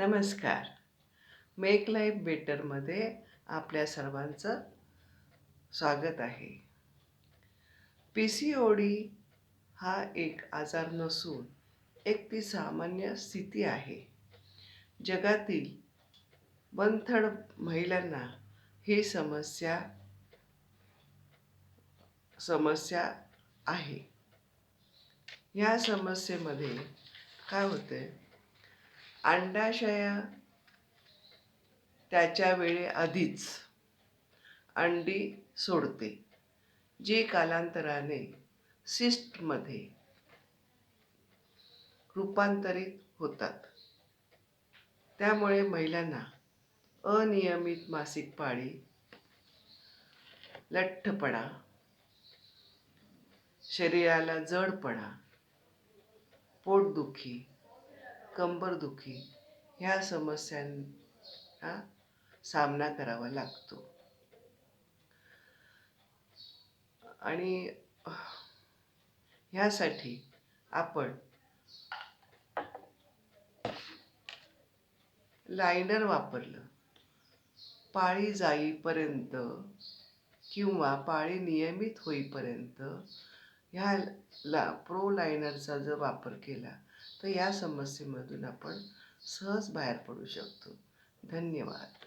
नमस्कार. Make life बेटरमध्ये आपल्या सर्वांचं स्वागत आहे. पी सी ओ डी हा एक आजार नसून एक ती सामान्य स्थिती आहे. जगातील बनथड महिलांना ही समस्या आहे. ह्या समस्येमध्ये काय होते, अंडाशय त्याच्या वेळेआधीच अंडी सोडते, जी कालांतराने सिस्टमध्ये रूपांतरित होतात. त्यामुळे महिलांना अनियमित मासिक पाळी, लठ्ठपणा, शरीराला जडपणा, पोटदुखी, कंबरदुखी ह्या समस्यांना सामना करावा लागतो. आणि ह्यासाठी आपण लायनर वापरलं, पाळी जाईपर्यंत किंवा पाळी नियमित होईपर्यंत प्रो लायनरचा जर वापर केला तर या समस्येमधून आपण सहज बाहेर पडू शकतो. धन्यवाद.